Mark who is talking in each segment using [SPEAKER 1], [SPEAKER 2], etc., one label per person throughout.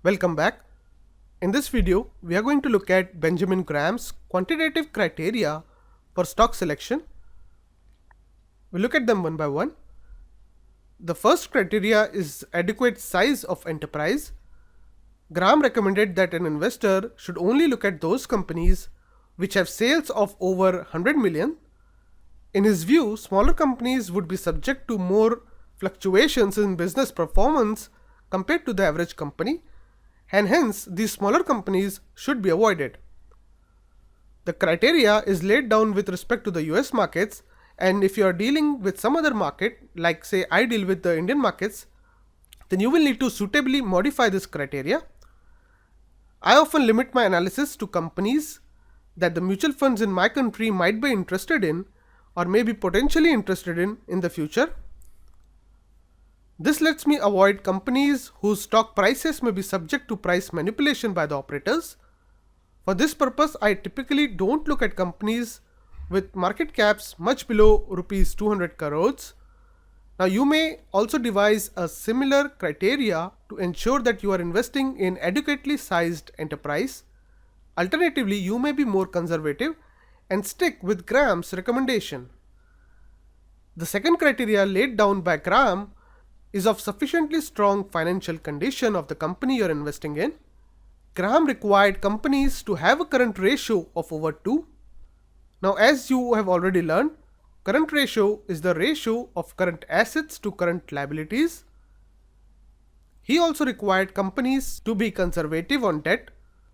[SPEAKER 1] Welcome back. In this video, we are going to look at Benjamin Graham's quantitative criteria for stock selection. We'll look at them one by one. The first criteria is adequate size of enterprise. Graham recommended that an investor should only look at those companies which have sales of over 100 million. In his view, smaller companies would be subject to more fluctuations in business performance compared to the average company, and hence these smaller companies should be avoided. The criteria is laid down with respect to the US markets, and if you are dealing with some other market, like say I deal with the Indian markets, then you will need to suitably modify this criteria. I often limit my analysis to companies that the mutual funds in my country might be interested in or may be potentially interested in the future. This lets me avoid companies whose stock prices may be subject to price manipulation by the operators. For this purpose, I typically don't look at companies with market caps much below rupees 200 crores. Now you may also devise a similar criteria to ensure that you are investing in adequately sized enterprise. Alternatively, you may be more conservative and stick with Graham's recommendation. The second criteria laid down by Graham is of sufficiently strong financial condition of the company you are investing in. Graham required companies to have a current ratio of over 2. Now, as you have already learned, current ratio is the ratio of current assets to current liabilities. He also required companies to be conservative on debt.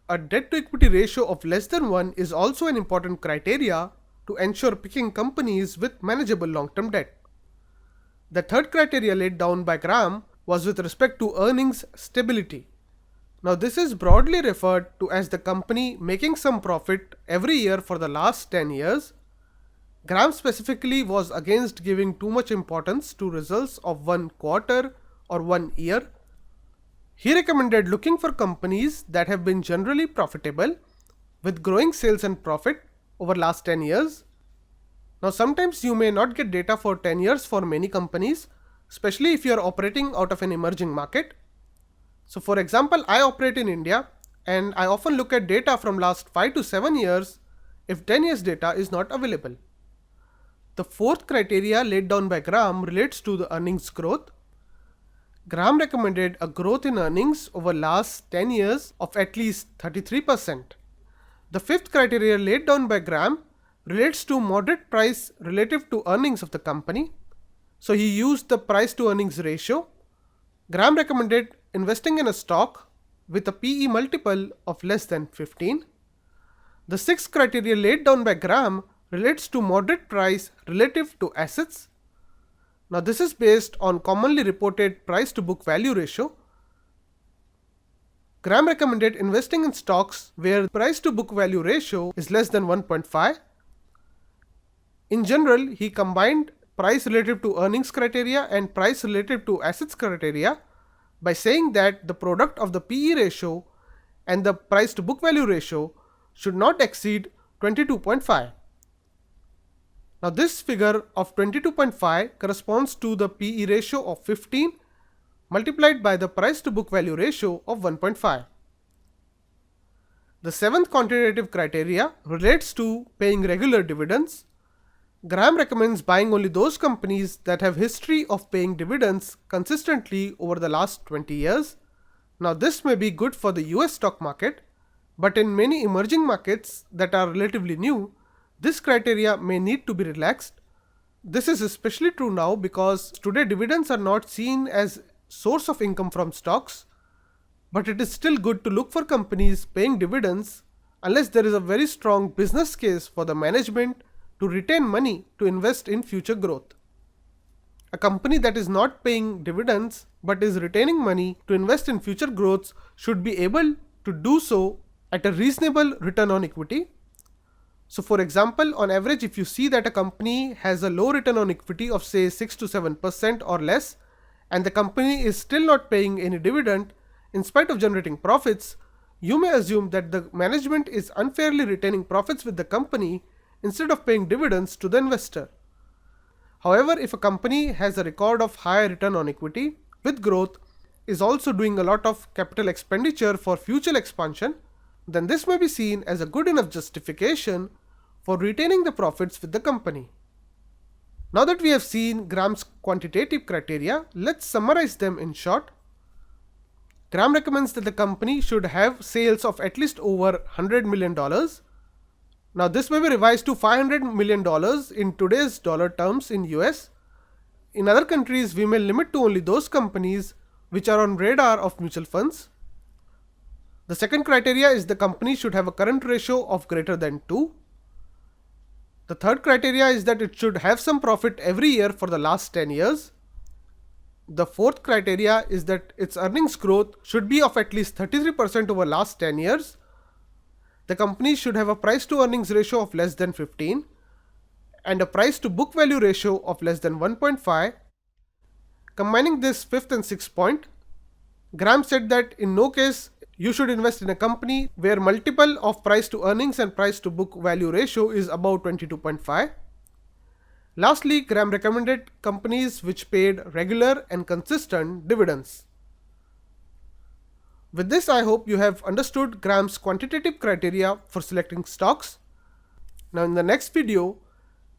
[SPEAKER 1] A debt to equity ratio of less than 1 is also an important criteria to ensure picking companies with manageable long-term debt. The third criteria laid down by Graham was with respect to earnings stability. Now this is broadly referred to as the company making some profit every year for the last 10 years. Graham specifically was against giving too much importance to results of one quarter or 1 year. He recommended looking for companies that have been generally profitable with growing sales and profit over last 10 years. Now sometimes you may not get data for 10 years for many companies, especially if you are operating out of an emerging market. So for example, I operate in India and I often look at data from last 5 to 7 years if 10 years data is not available. The fourth criteria laid down by Graham relates to the earnings growth. Graham recommended a growth in earnings over last 10 years of at least 33%. The fifth criteria laid down by Graham relates to moderate price relative to earnings of the company. So he used the price to earnings ratio. Graham recommended investing in a stock with a PE multiple of less than 15. The sixth criteria laid down by Graham relates to moderate price relative to assets. Now this is based on commonly reported price to book value ratio. Graham recommended investing in stocks where price to book value ratio is less than 1.5. In general, he combined price relative to earnings criteria and price relative to assets criteria by saying that the product of the PE ratio and the price to book value ratio should not exceed 22.5. Now this figure of 22.5 corresponds to the PE ratio of 15 multiplied by the price to book value ratio of 1.5. The seventh quantitative criteria relates to paying regular dividends. Graham recommends buying only those companies that have history of paying dividends consistently over the last 20 years. Now this may be good for the US stock market, but in many emerging markets that are relatively new, this criteria may need to be relaxed. This is especially true now because today dividends are not seen as source of income from stocks, but it is still good to look for companies paying dividends unless there is a very strong business case for the management to retain money to invest in future growth. A company that is not paying dividends but is retaining money to invest in future growths should be able to do so at a reasonable return on equity. So for example, on average, if you see that a company has a low return on equity of say 6 to 7% or less, and the company is still not paying any dividend in spite of generating profits, you may assume that the management is unfairly retaining profits with the company instead of paying dividends to the investor. However, if a company has a record of high return on equity with growth, is also doing a lot of capital expenditure for future expansion, then this may be seen as a good enough justification for retaining the profits with the company. Now that we have seen Graham's quantitative criteria, let's summarize them in short. Graham recommends that the company should have sales of at least over $100 million. Now this may be revised to $500 million in today's dollar terms in US. In other countries, we may limit to only those companies which are on radar of mutual funds. The second criteria is the company should have a current ratio of greater than 2. The third criteria is that it should have some profit every year for the last 10 years. The fourth criteria is that its earnings growth should be of at least 33% over last 10 years. The company should have a price to earnings ratio of less than 15 and a price to book value ratio of less than 1.5. Combining this fifth and sixth point, Graham said that in no case you should invest in a company where multiple of price to earnings and price to book value ratio is above 22.5. Lastly, Graham recommended companies which paid regular and consistent dividends. With this, I hope you have understood Graham's quantitative criteria for selecting stocks. Now in the next video,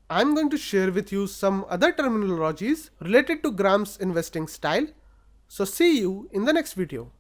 [SPEAKER 1] I'm going to share with you some other terminologies related to Graham's investing style. So see you in the next video.